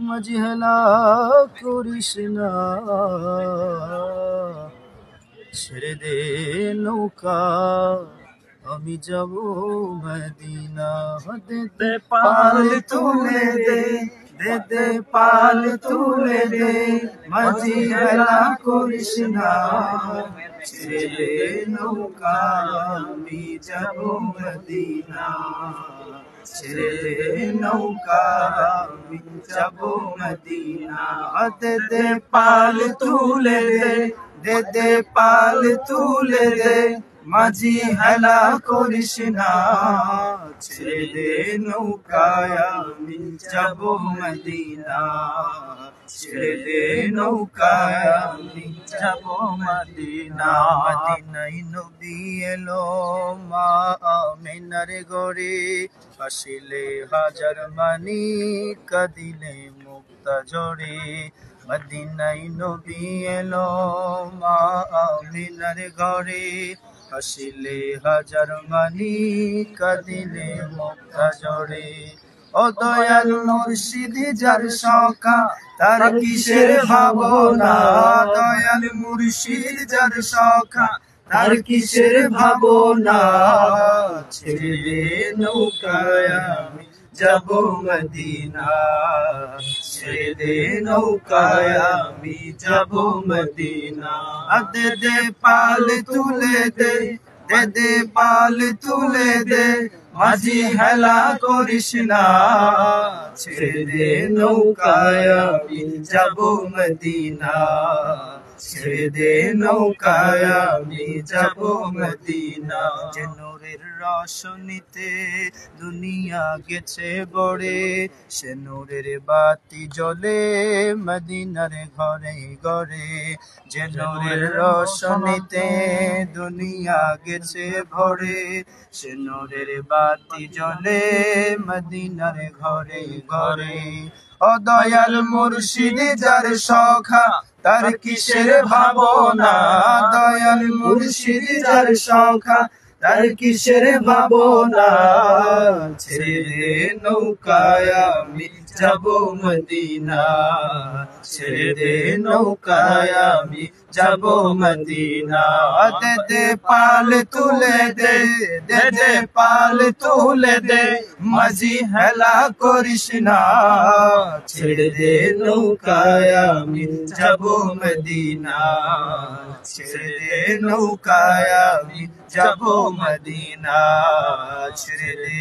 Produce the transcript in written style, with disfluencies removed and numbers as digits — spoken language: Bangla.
মাঝি হেলা করিস না, ছেড়ে দে নৌকা আমি যাব মদিনা। দে দে পাল তুলে দে, দে দে পাল তুলে দে, মাঝি হেলা করিস না, ছেড়ে দে নৌকা আমি যাব মদিনা। ছেড়ে দে নৌকা আমি যাব মদিনা। দে দে পাল তুলে দে, দে দে পাল তুলে দে, মাঝি হেলা করিস না, ছেড়ে দে নৌকায় আমি যাব মদিনা। ছেড়ে দে নৌকায় আমি যাব মদিনা। মদিনায় নবী এলো মা আমিনার ঘরে, আসিলে হাজার মানি কাঁদিলে মুক্তা ঝরে। মদিনায় নবী এলো মা আমিনার ঘরে, আসিলে হাজার মানি কাঁদিলে মুক্তা ঝরে। ও দয়াল মুর্শিদ যার সখা তার কিসের ভাবনা, দয়াল মুর্শিদ যার সখা তার কিসের ভাবনা। ছেড়ে দে নৌকায় আমি যাব মদিনা, ছেড়ে দে নৌকায় আমি যাব মদিনা। দে দে পাল তুলে দে, দে দে পাল তুলে দে, মাঝি হেলা করিস না, ছেড়ে দে নৌকায় আমি যাব মদিনা। ছেড়ে দে নৌকায় আমি যাব মদিনা। যে নূরের রোশনীতে দুনিয়া গেছে গড়ে, সে নূরের বাতি জ্বলে মদিনার ঘরে ঘরে। যে নূরের রোশনীতে দুনিয়া গেছে ভরে, সে নূরের বাতি জ্বলে মদিনার ঘরে ঘরে। ও দয়াল মুর্শিদ যার সখা তার কিসের ভাবনা, দয়াল মুর্শিদ যার সখা তার কিসের ভাবনা। ছেড়ে দে নৌকায় আমি যাব মদিনা, ছেড়ে দে নৌকায় আমি যাব মদিনা। দে দে পাল তুলে দে, দে দে পাল তুলে দে, মাঝি হেলা করিস না, ছেড়ে দে নৌকায় আমি যাব মদিনা। ছেড়ে দে নৌকায় আমি যাব মদিনা। ছেড়ে দে